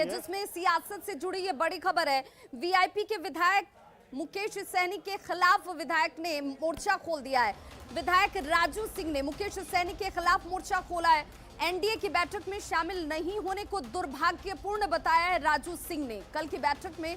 है जिसमें सियासत से जुड़ी ये बड़ी खबर है। वीआईपी के विधायक मुकेश सहनी के खिलाफ विधायक ने मोर्चा खोल दिया है। विधायक राजू सिंह ने मुकेश सहनी के खिलाफ मोर्चा खोला है। एनडीए की बैठक में शामिल नहीं होने को दुर्भाग्यपूर्ण बताया है राजू सिंह ने। कल की बैठक में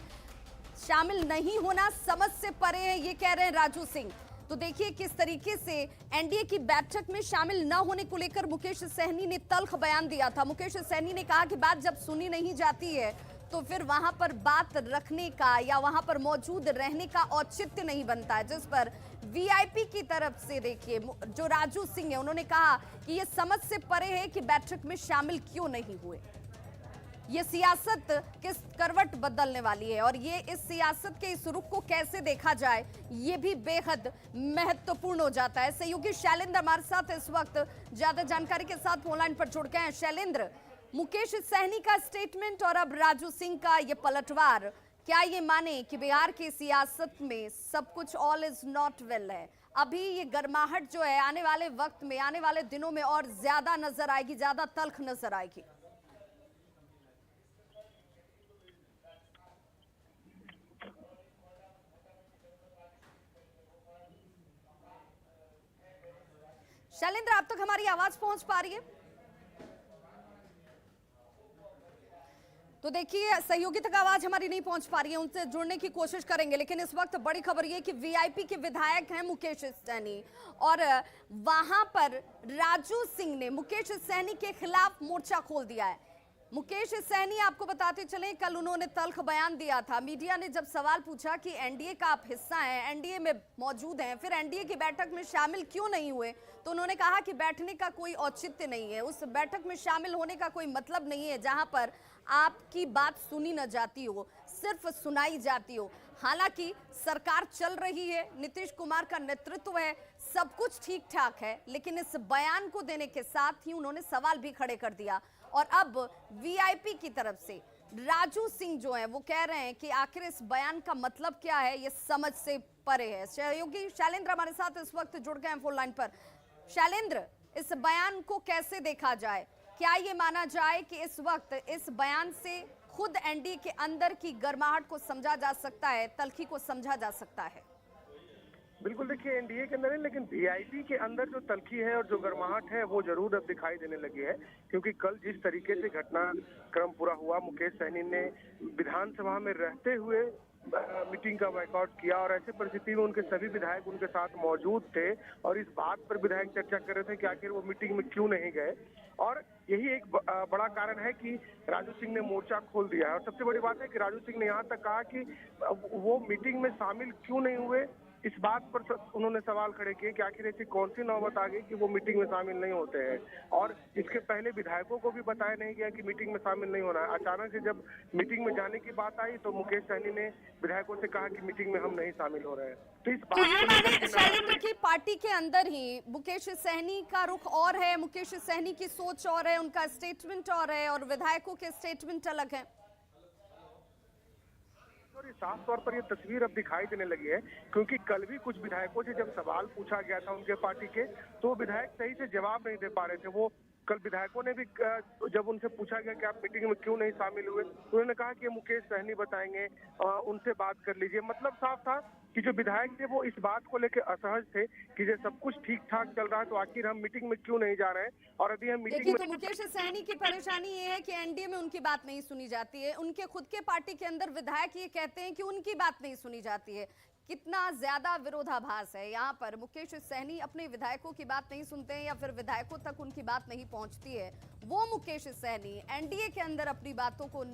शामिल नहीं होना समझ से परे है, ये कह रहे हैं राजू सिंह। तो देखिए किस तरीके से एनडीए की बैठक में शामिल न होने को लेकर मुकेश सहनी ने तल्ख बयान दिया था। मुकेश सहनी ने कहा कि बात जब सुनी नहीं जाती है तो फिर वहां पर बात रखने का या वहां पर मौजूद रहने का औचित्य नहीं बनता है, जिस पर वीआईपी की तरफ से देखिए जो राजू सिंह है उन्होंने कहा कि यह समझ से परे है कि बैठक में शामिल क्यों नहीं हुए। ये सियासत किस करवट बदलने वाली है और ये इस सियासत के इस रुख को कैसे देखा जाए ये भी बेहद महत्वपूर्ण हो जाता है। सहयोगी शैलेंद्र हमारे साथ इस वक्त ज्यादा जानकारी के साथ फोन लाइन पर जुड़ गए हैं। शैलेंद्र, मुकेश सहनी का स्टेटमेंट और अब राजू सिंह का ये पलटवार, क्या ये माने कि बिहार की सियासत में सब कुछ ऑल इज नॉट वेल है? अभी ये गर्माहट जो है आने वाले वक्त में, आने वाले दिनों में और ज्यादा नजर आएगी, ज्यादा तल्ख नजर आएगी। शैलेंद्र, आप तक हमारी आवाज पहुंच पा रही है? तो देखिए सहयोगी तक आवाज हमारी नहीं पहुंच पा रही है, उनसे जुड़ने की कोशिश करेंगे। लेकिन इस वक्त बड़ी खबर ये कि वीआईपी के विधायक हैं मुकेश सहनी और वहां पर राजू सिंह ने मुकेश सहनी के खिलाफ मोर्चा खोल दिया है। मुकेश सहनी, आपको बताते चलें, कल उन्होंने तल्ख बयान दिया था। मीडिया ने जब सवाल पूछा कि एनडीए का आप हिस्सा हैं, एनडीए में मौजूद हैं, फिर एनडीए की बैठक में शामिल क्यों नहीं हुए, तो उन्होंने कहा कि बैठने का कोई औचित्य नहीं है, उस बैठक में शामिल होने का कोई मतलब नहीं है जहां पर आपकी बात सुनी न जाती हो, सिर्फ सुनाई जाती हो। हालांकि सरकार चल रही है, नीतीश कुमार का नेतृत्व है, सब कुछ ठीक ठाक है, लेकिन इस बयान को देने के साथ ही उन्होंने सवाल भी खड़े कर दिया। और अब वीआईपी की तरफ से राजू सिंह जो है वो कह रहे हैं कि आखिर इस बयान का मतलब क्या है, ये समझ से परे है। सहयोगी शैलेंद्र हमारे साथ इस वक्त जुड़ गए हैं फोन लाइन पर। शैलेंद्र, इस बयान को कैसे देखा जाए? क्या ये माना जाए कि इस वक्त इस बयान से खुद एनडीए के अंदर की गर्माहट को समझा जा सकता है, तल्खी को समझा जा सकता है? बिल्कुल, देखिए एनडीए के अंदर है, लेकिन वीआईपी के अंदर जो तल्खी है और जो गर्माहट है वो जरूर अब दिखाई देने लगी है। क्योंकि कल जिस तरीके से घटनाक्रम पूरा हुआ, मुकेश सहनी ने विधानसभा में रहते हुए मीटिंग का बायकॉट किया और ऐसे परिस्थिति में उनके सभी विधायक उनके साथ मौजूद थे और इस बात पर विधायक चर्चा कर रहे थे कि आखिर वो मीटिंग में क्यों नहीं गए। और यही एक बड़ा कारण है कि राजू सिंह ने मोर्चा खोल दिया है। और सबसे बड़ी बात है कि राजू सिंह ने यहाँ तक कहा कि वो मीटिंग में शामिल क्यों नहीं हुए, इस बात पर उन्होंने सवाल खड़े किए कि आखिर ऐसी कौन सी नौबत आ गई कि वो मीटिंग में शामिल नहीं होते हैं। और इसके पहले विधायकों को भी बताया नहीं गया कि मीटिंग में शामिल नहीं होना है। अचानक से जब मीटिंग में जाने की बात आई तो मुकेश सहनी ने विधायकों से कहा कि मीटिंग में हम नहीं शामिल हो रहे हैं। तो इस बात शैलेंद्र की पार्टी के अंदर ही मुकेश सहनी का रुख और है, मुकेश सहनी की सोच और है, उनका स्टेटमेंट और है और विधायकों के स्टेटमेंट अलग है। और साफ तौर पर ये तस्वीर अब दिखाई देने लगी है, क्योंकि कल भी कुछ विधायकों से जब सवाल पूछा गया था उनके पार्टी के, तो विधायक सही से जवाब नहीं दे पा रहे थे। वो कल विधायकों ने भी जब उनसे पूछा गया कि आप मीटिंग में क्यों नहीं शामिल हुए, तो उन्होंने कहा कि मुकेश सहनी बताएंगे, उनसे बात कर लीजिए। मतलब साफ था कि जो विधायक थे वो इस बात को लेकर असहज थे कि जब सब कुछ ठीक ठाक चल रहा है तो आखिर हम मीटिंग में क्यों नहीं जा रहे हैं। और अभी हम मीटिंग में तो मुकेश सहनी की परेशानी ये है कि एनडीए में उनकी बात नहीं सुनी जाती है। उनके खुद के पार्टी के अंदर विधायक ये कहते हैं कि उनकी बात नहीं सुनी जाती है। कितना ज्यादा विरोधाभास है यहाँ पर। मुकेश सहनी अपने विधायकों की बात नहीं सुनते हैं या फिर विधायकों तक उनकी बात नहीं पहुंचती है। वो मुकेश सहनी एनडीए के अंदर अपनी बातों को